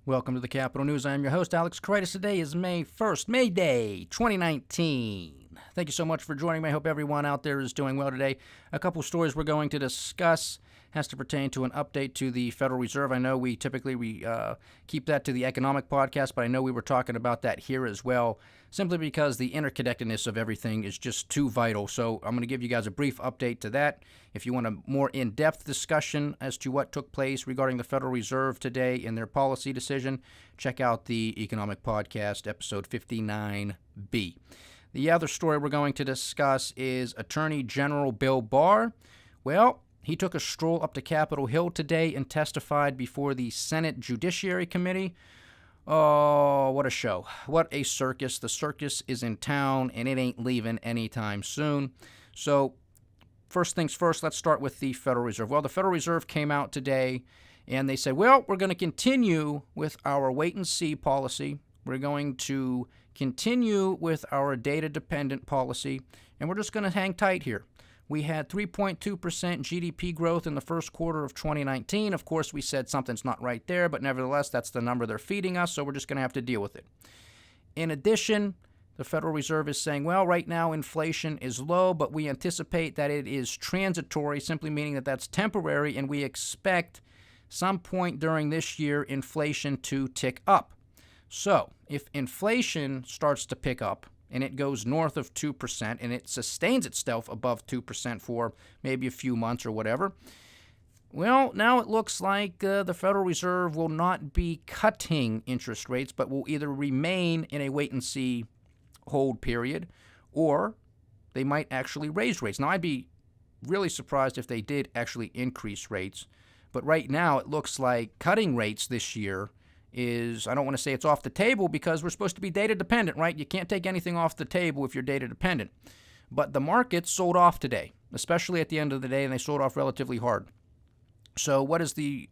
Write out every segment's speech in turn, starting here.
Welcome to the Capitol News. I'm your host, Alex Kreitis. Today is May 1st, May Day, 2019. Thank you so much for joining me. I hope everyone out there is doing well today. A couple stories we're going to discuss has to pertain to an update to the Federal Reserve. I know we typically keep that to the economic podcast, but I know we were talking about that here as well, simply because the interconnectedness of everything is just too vital. So I'm going to give you guys a brief update to that. If you want a more in-depth discussion as to what took place regarding the Federal Reserve today and their policy decision, check out the Economic Podcast, episode 59B. The other story we're going to discuss is Attorney General Bill Barr. Well, he took a stroll up to Capitol Hill today and testified before the Senate Judiciary Committee. Oh, what a show. What a circus. The circus is in town, and it ain't leaving anytime soon. So, first things first, let's start with the Federal Reserve. Well, the Federal Reserve came out today, and they said, well, we're going to continue with our wait-and-see policy. We're going to continue with our data-dependent policy, and we're just going to hang tight here. We had 3.2% GDP growth in the first quarter of 2019. Of course, we said something's not right there, but nevertheless, that's the number they're feeding us, so we're just going to have to deal with it. In addition, the Federal Reserve is saying, well, right now inflation is low, but we anticipate that it is transitory, simply meaning that that's temporary, and we expect some point during this year inflation to tick up. So, if inflation starts to pick up, and it goes north of 2%, and it sustains itself above 2% for maybe a few months or whatever, well, now it looks like the Federal Reserve will not be cutting interest rates, but will either remain in a wait-and-see hold period, or they might actually raise rates. Now, I'd be really surprised if they did actually increase rates, but right now it looks like cutting rates this year is, I don't want to say it's off the table because we're supposed to be data dependent, right? You can't take anything off the table if you're data dependent. But the market sold off today, especially at the end of the day, and they sold off relatively hard. So what are the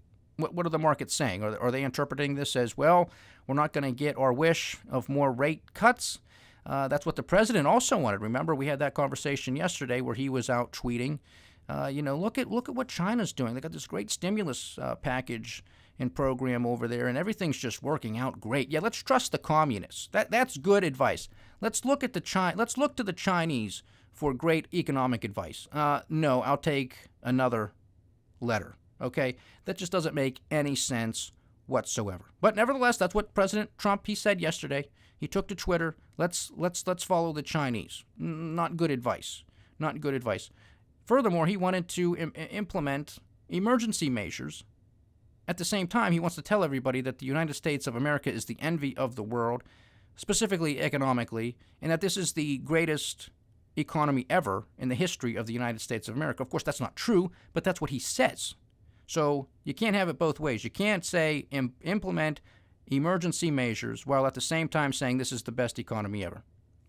markets saying? Are they interpreting this as, well, we're not going to get our wish of more rate cuts? That's what the president also wanted. Remember, we had that conversation yesterday where he was out tweeting, look at what China's doing. They got this great stimulus package and program over there, and everything's just working out great. Yeah, let's trust the communists. That's good advice. Let's look to the Chinese for great economic advice. No, I'll take another letter. Okay, that just doesn't make any sense whatsoever. But nevertheless, that's what President Trump, he said yesterday. He took to Twitter. Let's follow the Chinese. Not good advice. Not good advice. Furthermore, he wanted to implement emergency measures. At the same time, he wants to tell everybody that the United States of America is the envy of the world, specifically economically, and that this is the greatest economy ever in the history of the United States of America. Of course, that's not true, but that's what he says. So you can't have it both ways. You can't say implement emergency measures while at the same time saying this is the best economy ever.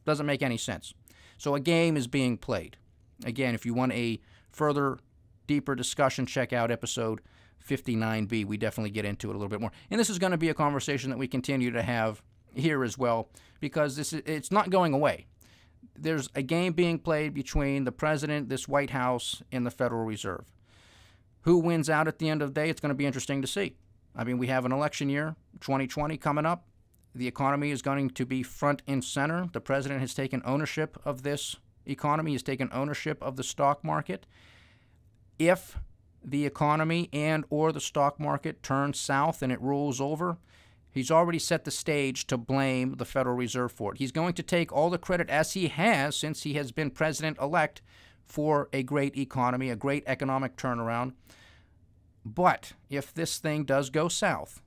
Doesn't make any sense. So a game is being played. Again, if you want a further, deeper discussion, check out episode 59B. We definitely get into it a little bit more. And this is going to be a conversation that we continue to have here as well, because it's not going away. There's a game being played between the president, this White House, and the Federal Reserve. Who wins out at the end of the day? It's going to be interesting to see. I mean, we have an election year, 2020, coming up. The economy is going to be front and center. The president has taken ownership of this economy. He's taken ownership of the stock market. If the economy and or the stock market turns south and it rolls over, he's already set the stage to blame the Federal Reserve for it. He's going to take all the credit, as he has since he has been president-elect, for a great economy, a great economic turnaround. But if this thing does go south,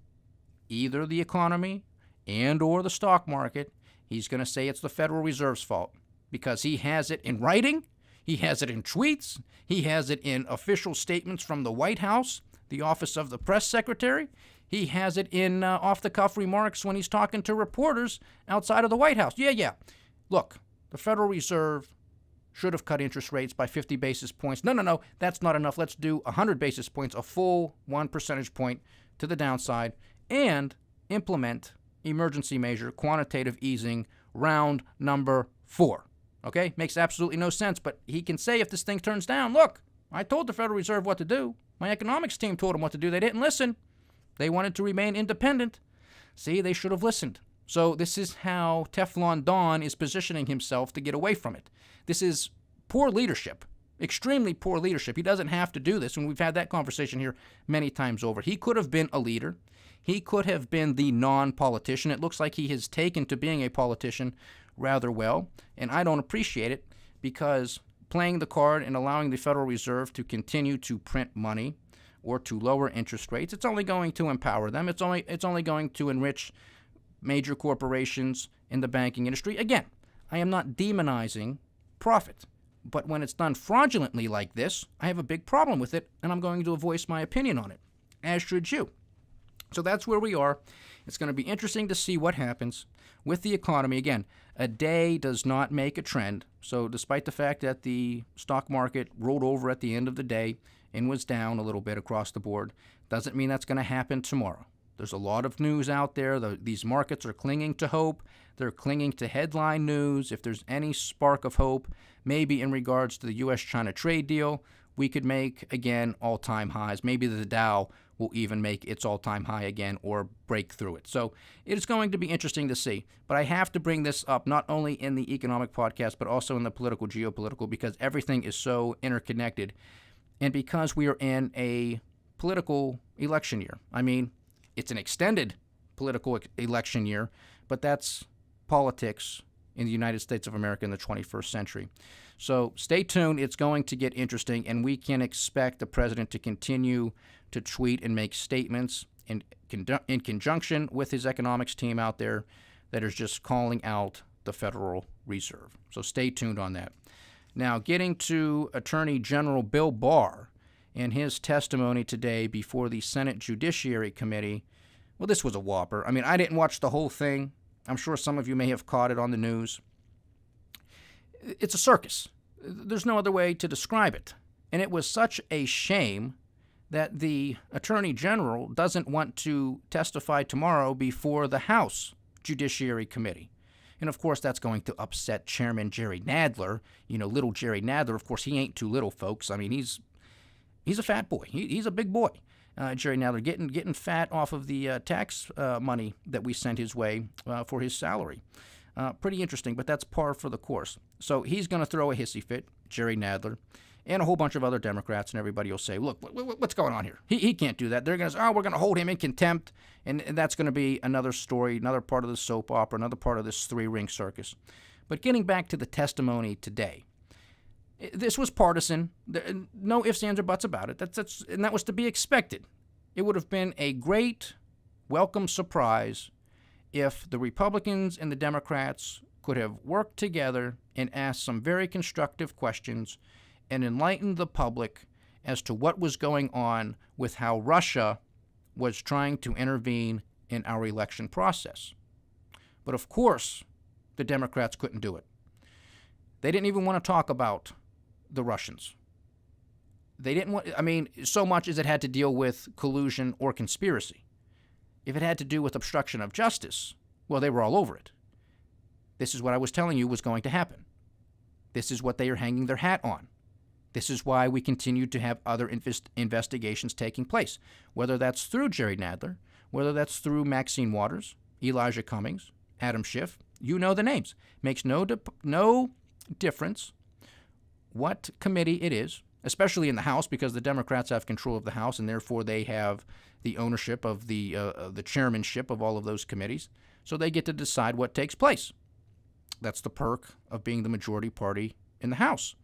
either the economy and or the stock market, he's going to say it's the Federal Reserve's fault, because he has it in writing, he has it in tweets, he has it in official statements from the White House, the Office of the Press Secretary. He has it in off-the-cuff remarks when he's talking to reporters outside of the White House. Yeah. Look, the Federal Reserve should have cut interest rates by 50 basis points. No, that's not enough. Let's do 100 basis points, a full 1 percentage point to the downside, and implement emergency measure, quantitative easing, round number 4. Okay? Makes absolutely no sense, but he can say if this thing turns down, look, I told the Federal Reserve what to do. My economics team told them what to do. They didn't listen. They wanted to remain independent. See, they should have listened. So this is how Teflon Don is positioning himself to get away from it. This is poor leadership, extremely poor leadership. He doesn't have to do this, and we've had that conversation here many times over. He could have been a leader. He could have been the non-politician. It looks like he has taken to being a politician rather well, and I don't appreciate it because playing the card and allowing the Federal Reserve to continue to print money or to lower interest rates, it's only going to empower them. It's only going to enrich major corporations in the banking industry. Again, I am not demonizing profit, but when it's done fraudulently like this, I have a big problem with it, and I'm going to voice my opinion on it, as should you. So that's where we are. It's going to be interesting to see what happens with the economy. Again, a day does not make a trend. So despite the fact that the stock market rolled over at the end of the day and was down a little bit across the board, doesn't mean that's going to happen tomorrow. There's a lot of news out there. These markets are clinging to hope. They're clinging to headline news. If there's any spark of hope, maybe in regards to the U.S.-China trade deal, we could make, again, all-time highs. Maybe the Dow will even make its all-time high again or break through it. So it is going to be interesting to see. But I have to bring this up not only in the economic podcast, but also in the political, geopolitical, because everything is so interconnected. And because we are in a political election year. I mean, it's an extended political election year, but that's politics in the United States of America in the 21st century. So stay tuned. It's going to get interesting, and we can expect the president to continue to tweet and make statements in conjunction with his economics team out there that is just calling out the Federal Reserve. So stay tuned on that. Now, getting to Attorney General Bill Barr and his testimony today before the Senate Judiciary Committee. Well, this was a whopper. I mean, I didn't watch the whole thing. I'm sure some of you may have caught it on the news. It's a circus. There's no other way to describe it. And it was such a shame that the Attorney General doesn't want to testify tomorrow before the House Judiciary Committee. And, of course, that's going to upset Chairman Jerry Nadler. You know, little Jerry Nadler, of course, he ain't too little, folks. I mean, he's a fat boy. He's a big boy. Jerry Nadler getting fat off of the tax money that we sent his way for his salary. Pretty interesting, but that's par for the course. So he's going to throw a hissy fit, Jerry Nadler, and a whole bunch of other Democrats, and everybody will say, look, what's going on here? He can't do that. They're going to say, we're going to hold him in contempt, and that's going to be another story, another part of the soap opera, another part of this three-ring circus. But getting back to the testimony today, this was partisan. No ifs, ands, or buts about it. And that was to be expected. It would have been a great welcome surprise if the Republicans and the Democrats could have worked together and asked some very constructive questions and enlightened the public as to what was going on with how Russia was trying to intervene in our election process. But of course, the Democrats couldn't do it. They didn't even want to talk about the Russians. They didn't want, so much as it had to deal with collusion or conspiracy. If it had to do with obstruction of justice, well, they were all over it. This is what I was telling you was going to happen. This is what they are hanging their hat on. This is why we continue to have other investigations taking place, whether that's through Jerry Nadler, whether that's through Maxine Waters, Elijah Cummings, Adam Schiff. You know the names. Makes no difference what committee it is, especially in the House, because the Democrats have control of the House, and therefore they have the ownership of the chairmanship of all of those committees. So they get to decide what takes place. That's the perk of being the majority party in the House,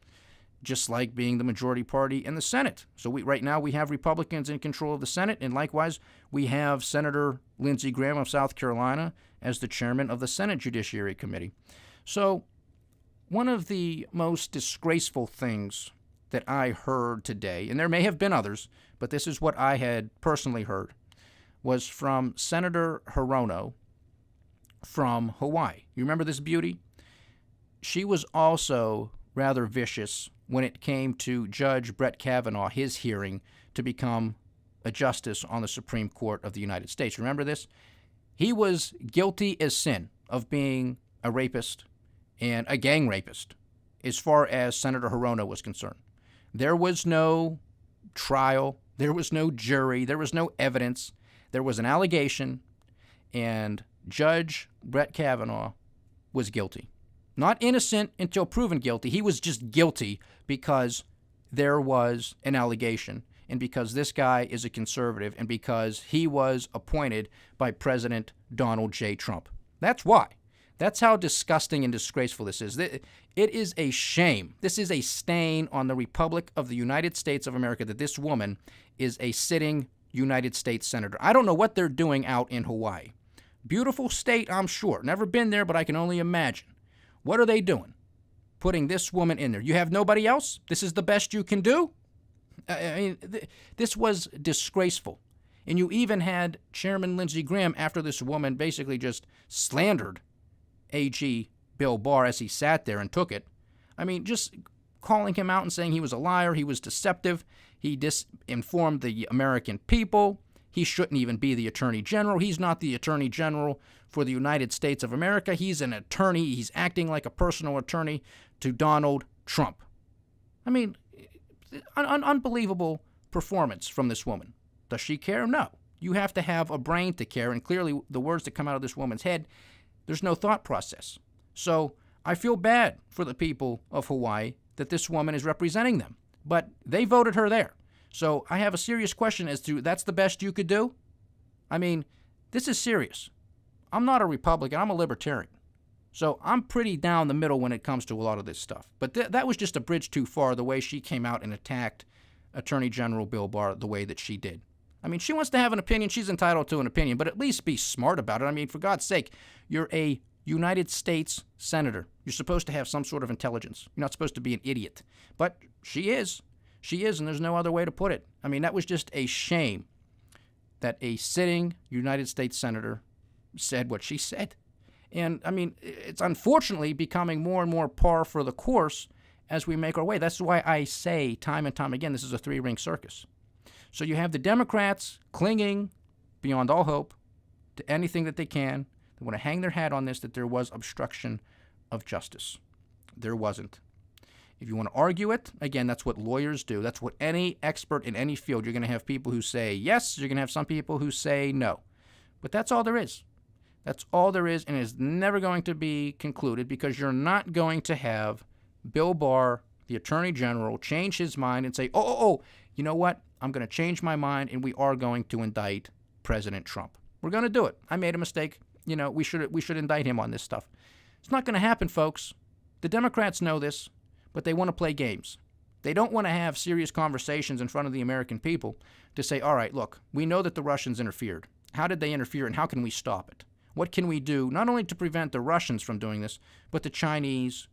just like being the majority party in the Senate. So right now we have Republicans in control of the Senate, and likewise we have Senator Lindsey Graham of South Carolina as the chairman of the Senate Judiciary Committee. So one of the most disgraceful things that I heard today, and there may have been others, but this is what I had personally heard, was from Senator Hirono from Hawaii. You remember this beauty? She was also rather vicious when it came to Judge Brett Kavanaugh, his hearing to become a justice on the Supreme Court of the United States. Remember this? He was guilty as sin of being a rapist and a gang rapist as far as Senator Hirono was concerned. There was no trial. There was no jury. There was no evidence. There was an allegation, And Judge Brett Kavanaugh was guilty. Not innocent until proven guilty. He was just guilty because there was an allegation, and because this guy is a conservative, and because he was appointed by President Donald J. Trump. That's why. That's how disgusting and disgraceful this is. It is a shame. This is a stain on the Republic of the United States of America that this woman is a sitting United States senator. I don't know what they're doing out in Hawaii. Beautiful state, I'm sure. Never been there, but I can only imagine. What are they doing? Putting this woman in there. You have nobody else? This is the best you can do? I mean, this was disgraceful. And you even had Chairman Lindsey Graham, after this woman basically just slandered AG Bill Barr as he sat there and took it. I mean, just calling him out and saying he was a liar, he was deceptive, he disinformed the American people. He shouldn't even be the Attorney General. He's not the Attorney General for the United States of America. He's an attorney. He's acting like a personal attorney to Donald Trump. I mean, unbelievable performance from this woman. Does she care? No. You have to have a brain to care, and clearly the words that come out of this woman's head, there's no thought process. So I feel bad for the people of Hawaii that this woman is representing them, but they voted her there. So I have a serious question as to, that's the best you could do? I mean, this is serious. I'm not a Republican. I'm a libertarian. So I'm pretty down the middle when it comes to a lot of this stuff. But that was just a bridge too far, the way she came out and attacked Attorney General Bill Barr the way that she did. I mean, she wants to have an opinion. She's entitled to an opinion, but at least be smart about it. I mean, for God's sake, you're a United States senator. You're supposed to have some sort of intelligence. You're not supposed to be an idiot. But she is. She is, and there's no other way to put it. I mean, that was just a shame that a sitting United States senator said what she said. And, I mean, it's unfortunately becoming more and more par for the course as we make our way. That's why I say time and time again, this is a three-ring circus. So you have the Democrats clinging beyond all hope to anything that they can. They want to hang their hat on this, that there was obstruction of justice. There wasn't. If you want to argue it, again, that's what lawyers do. That's what any expert in any field, you're going to have people who say yes, you're going to have some people who say no. But that's all there is. That's all there is, and it's never going to be concluded, because you're not going to have Bill Barr, the Attorney General, change his mind and say, oh, you know what? I'm going to change my mind, and we are going to indict President Trump. We're going to do it. I made a mistake. You know, we should indict him on this stuff. It's not going to happen, folks. The Democrats know this, but they want to play games. They don't want to have serious conversations in front of the American people to say, all right, look, we know that the Russians interfered. How did they interfere, and how can we stop it? What can we do, not only to prevent the Russians from doing this, but the Chinese,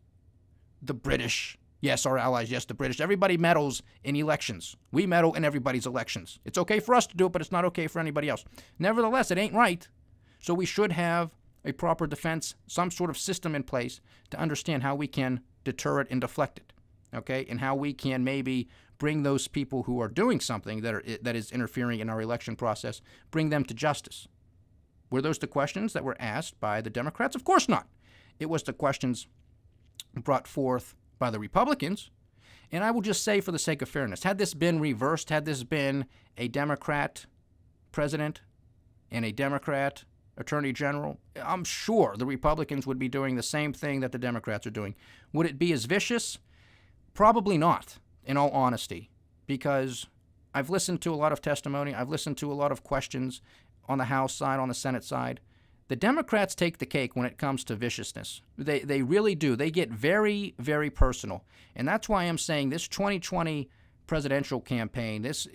the British, yes, our allies, yes, the British. Everybody meddles in elections. We meddle in everybody's elections. It's okay for us to do it, but it's not okay for anybody else. Nevertheless, it ain't right. So we should have a proper defense, some sort of system in place to understand how we can deter it and deflect it, okay? And how we can maybe bring those people who are doing something that is interfering in our election process, bring them to justice. Were those the questions that were asked by the Democrats? Of course not. It was the questions brought forth by the Republicans. And I will just say, for the sake of fairness, had this been reversed, had this been a Democrat president and a Democrat attorney general, I'm sure the Republicans would be doing the same thing that the Democrats are doing. Would it be as vicious? Probably not, in all honesty, because I've listened to a lot of testimony. I've listened to a lot of questions on the House side, on the Senate side. The Democrats take the cake when it comes to viciousness. They really do. They get very, very personal. And that's why I'm saying this 2020 presidential campaign, this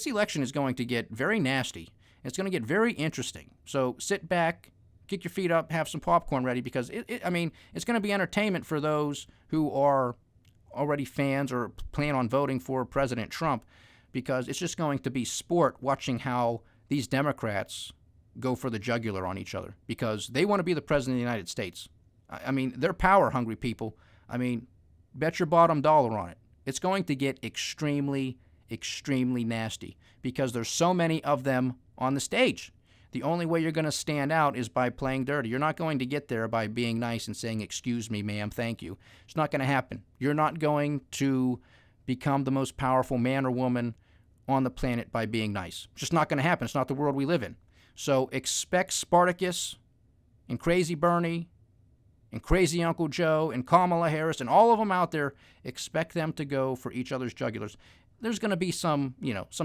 election is going to get very nasty. It's going to get very interesting. So sit back, kick your feet up, have some popcorn ready, because it's going to be entertainment for those who are already fans or plan on voting for President Trump, because it's just going to be sport watching how these Democrats go for the jugular on each other, because they want to be the president of the United States. I mean, they're power-hungry people. I mean, bet your bottom dollar on it. It's going to get extremely, extremely nasty, because there's so many of them on the stage. The only way you're going to stand out is by playing dirty. You're not going to get there by being nice and saying, excuse me, ma'am, thank you. It's not going to happen. You're not going to become the most powerful man or woman on the planet by being nice. It's just not going to happen. It's not the world we live in. So expect Spartacus and Crazy Bernie and Crazy Uncle Joe and Kamala Harris and all of them out there. Expect them to go for each other's jugulars. There's going to be some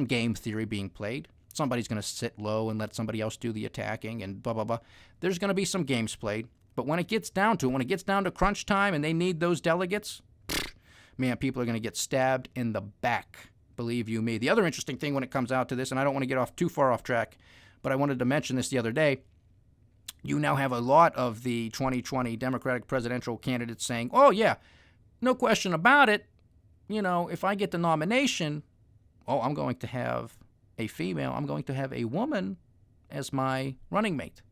game theory being played. Somebody's going to sit low and let somebody else do the attacking and blah, blah, blah. There's going to be some games played. But when it gets down to it, when it gets down to crunch time and they need those delegates, man, people are going to get stabbed in the back. Believe you me. The other interesting thing when it comes out to this, and I don't want to get too far off track, but I wanted to mention this the other day. You now have a lot of the 2020 Democratic presidential candidates saying, oh, yeah, no question about it. If I get the nomination, I'm going to have a female. I'm going to have a woman as my running mate.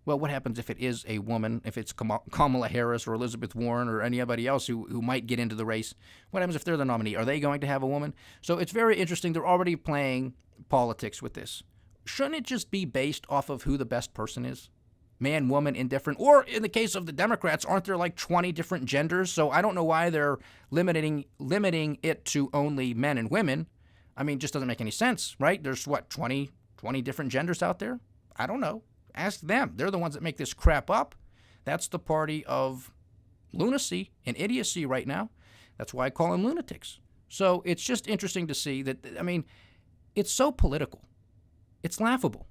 Well, what happens if it is a woman, if it's Kamala Harris or Elizabeth Warren or anybody else who might get into the race? What happens if they're the nominee? Are they going to have a woman? So it's very interesting. They're already playing politics with this. Shouldn't it just be based off of who the best person is? Man, woman, indifferent. Or in the case of the Democrats, aren't there like 20 different genders? So I don't know why they're limiting it to only men and women. I mean, it just doesn't make any sense, right? There's 20 different genders out there? I don't know. Ask them. They're the ones that make this crap up. That's the party of lunacy and idiocy right now. That's why I call them lunatics. So it's just interesting to see that, it's so political. It's laughable.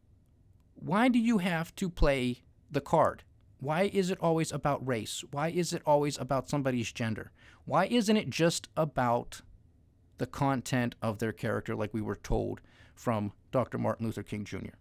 Why do you have to play the card? Why is it always about race? Why is it always about somebody's gender? Why isn't it just about the content of their character like we were told from Dr. Martin Luther King Jr.?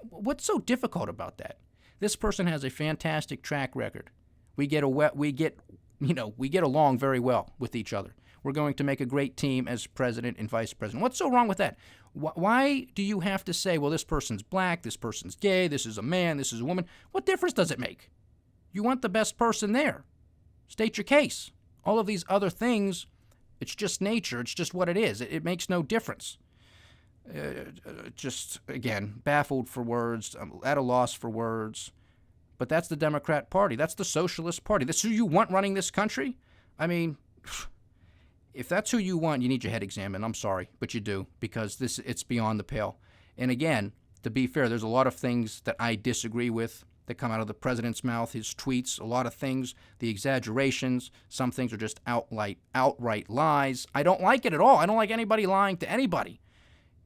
What's so difficult about that? This person has a fantastic track record. We get along very well with each other. We're going to make a great team as president and vice president. What's so wrong with that? Why do you have to say, well, this person's black, this person's gay, this is a man, this is a woman? What difference does it make? You want the best person there. State your case. All of these other things, it's just nature. It's just what it is. It makes no difference. Just, again, baffled for words, at a loss for words. But that's the Democrat Party. That's the Socialist Party. That's who you want running this country? I mean, if that's who you want, you need your head examined. I'm sorry, but you do, because it's beyond the pale. And again, to be fair, there's a lot of things that I disagree with that come out of the president's mouth, his tweets, a lot of things, the exaggerations. Some things are just outright lies. I don't like it at all. I don't like anybody lying to anybody.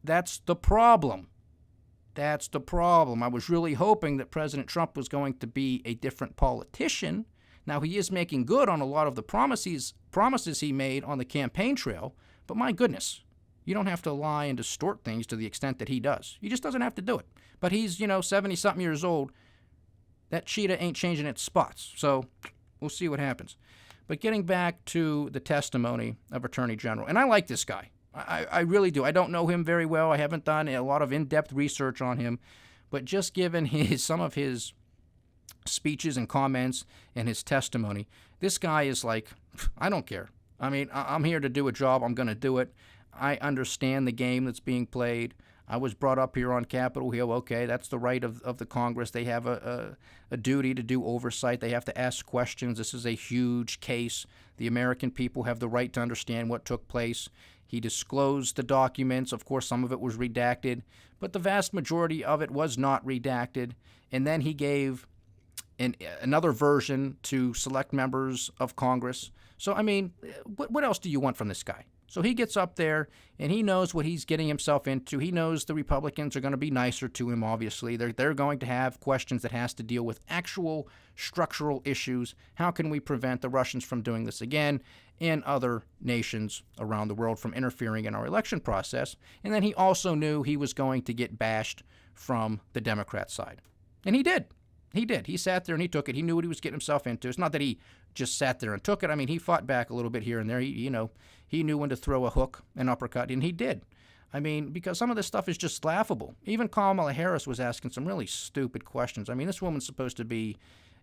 That's the problem. That's the problem. I was really hoping that President Trump was going to be a different politician. Now, he is making good on a lot of the promises he made on the campaign trail, but my goodness, you don't have to lie and distort things to the extent that he does. He just doesn't have to do it. But he's, 70-something years old. That cheetah ain't changing its spots, so we'll see what happens. But getting back to the testimony of Attorney General, and I like this guy. I really do. I don't know him very well. I haven't done a lot of in-depth research on him, but just given some of his speeches and comments and his testimony, this guy is like, I don't care. I mean, I'm here to do a job. I'm going to do it. I understand the game that's being played. I was brought up here on Capitol Hill. Okay, that's the right of the Congress. They have a duty to do oversight. They have to ask questions. This is a huge case. The American people have the right to understand what took place. He disclosed the documents. Of course, some of it was redacted, but the vast majority of it was not redacted. And then he gave another version to select members of Congress. So, I mean, what else do you want from this guy? So he gets up there, and he knows what he's getting himself into. He knows the Republicans are going to be nicer to him, obviously. They're going to have questions that has to deal with actual structural issues. How can we prevent the Russians from doing this again, and other nations around the world from interfering in our election process? And then he also knew he was going to get bashed from the Democrat side. And he did. He did. He sat there and he took it. He knew what he was getting himself into. It's not that he just sat there and took it. I mean, he fought back a little bit here and there. He knew when to throw a hook, an uppercut, and he did. I mean, because some of this stuff is just laughable. Even Kamala Harris was asking some really stupid questions. I mean, this woman's supposed to be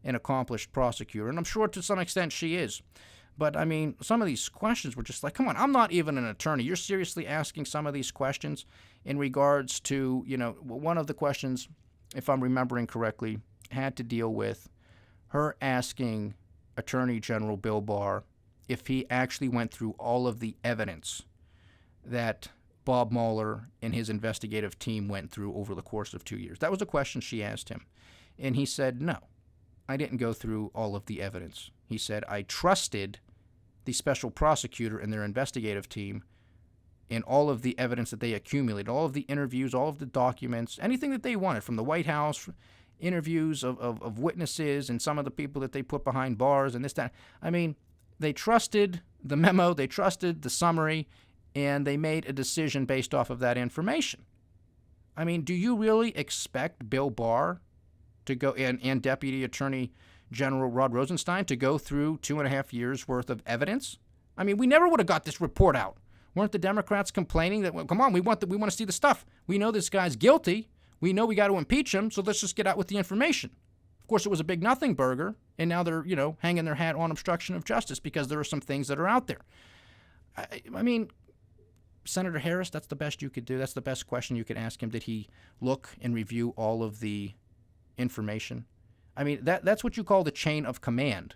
an accomplished prosecutor, and I'm sure to some extent she is. But, I mean, some of these questions were just like, come on, I'm not even an attorney. You're seriously asking some of these questions in regards to, one of the questions, if I'm remembering correctly, had to deal with her asking Attorney General Bill Barr if he actually went through all of the evidence that Bob Mueller and his investigative team went through over the course of 2 years? That was a question she asked him. And he said, no, I didn't go through all of the evidence. He said, I trusted the special prosecutor and their investigative team in all of the evidence that they accumulated, all of the interviews, all of the documents, anything that they wanted from the White House, interviews of witnesses and some of the people that they put behind bars and this, that. I mean, they trusted the memo, they trusted the summary, and they made a decision based off of that information. I mean, do you really expect Bill Barr to go and Deputy Attorney General Rod Rosenstein to go through 2.5 years worth of evidence? I mean, we never would have got this report out. Weren't the Democrats complaining that, well, come on, we want to see the stuff. We know this guy's guilty. We know we got to impeach him, so let's just get out with the information. Of course, it was a big nothing burger, and now they're, hanging their hat on obstruction of justice because there are some things that are out there. I mean, Senator Harris, that's the best you could do. That's the best question you could ask him. Did he look and review all of the information? I mean, that's what you call the chain of command.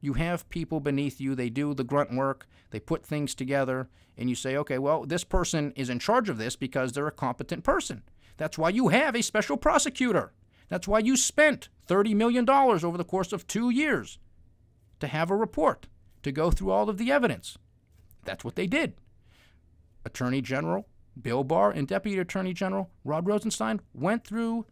You have people beneath you. They do the grunt work. They put things together, and you say, okay, well, this person is in charge of this because they're a competent person. That's why you have a special prosecutor. That's why you spent $30 million over the course of 2 years to have a report, to go through all of the evidence. That's what they did. Attorney General Bill Barr and Deputy Attorney General Rod Rosenstein went through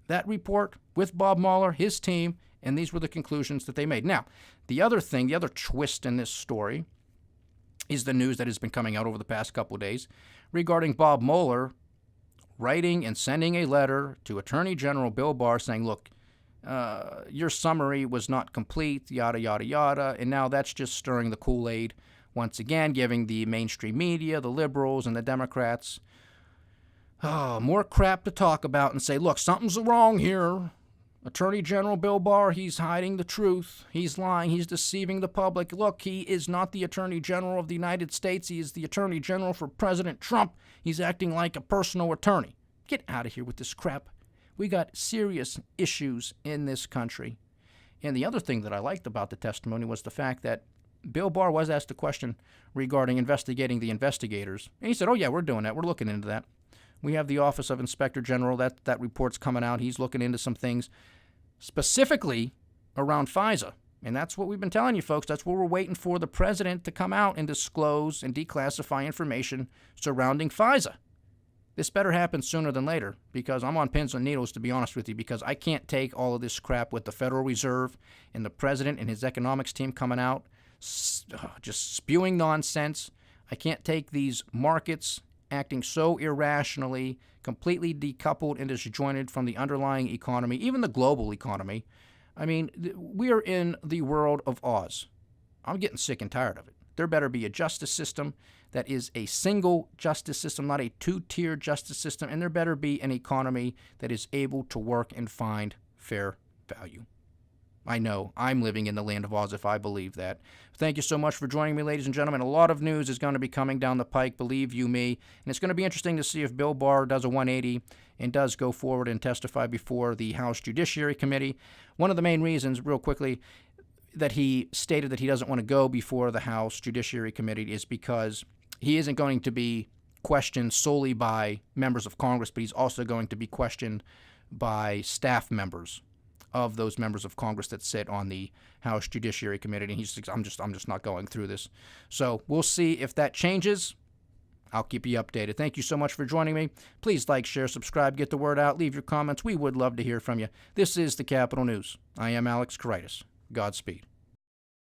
that report with Bob Mueller, his team, and these were the conclusions that they made. Now, the other twist in this story is the news that has been coming out over the past couple of days regarding Bob Mueller writing and sending a letter to Attorney General Bill Barr saying, look, your summary was not complete, yada, yada, yada, and now that's just stirring the Kool-Aid once again, giving the mainstream media, the liberals, and the Democrats more crap to talk about and say, look, something's wrong here. Attorney General Bill Barr, he's hiding the truth. He's lying. He's deceiving the public. Look, he is not the Attorney General of the United States. He is the Attorney General for President Trump. He's acting like a personal attorney. Get out of here with this crap. We got serious issues in this country. And the other thing that I liked about the testimony was the fact that Bill Barr was asked a question regarding investigating the investigators. And he said, oh, yeah, we're doing that. We're looking into that. We have the Office of Inspector General. That report's coming out. He's looking into some things specifically around FISA. And that's what we've been telling you, folks. That's what we're waiting for the president to come out and disclose and declassify information surrounding FISA. This better happen sooner than later because I'm on pins and needles, to be honest with you, because I can't take all of this crap with the Federal Reserve and the president and his economics team coming out just spewing nonsense. I can't take these markets acting so irrationally, completely decoupled and disjointed from the underlying economy, even the global economy. I mean, we are in the world of Oz. I'm getting sick and tired of it. There better be a justice system that is a single justice system, not a two-tier justice system, and there better be an economy that is able to work and find fair value. I know I'm living in the land of Oz if I believe that. Thank you so much for joining me, ladies and gentlemen. A lot of news is going to be coming down the pike, believe you me. And it's going to be interesting to see if Bill Barr does a 180 and does go forward and testify before the House Judiciary Committee. One of the main reasons, real quickly, that he stated that he doesn't want to go before the House Judiciary Committee is because he isn't going to be questioned solely by members of Congress, but he's also going to be questioned by staff members of those members of Congress that sit on the House Judiciary Committee. And he's I'm just not going through this. So we'll see if that changes. I'll keep you updated. Thank you so much for joining me. Please like, share, subscribe, get the word out, leave your comments. We would love to hear from you. This is the Capitol News. I am Alex Karitis. Godspeed.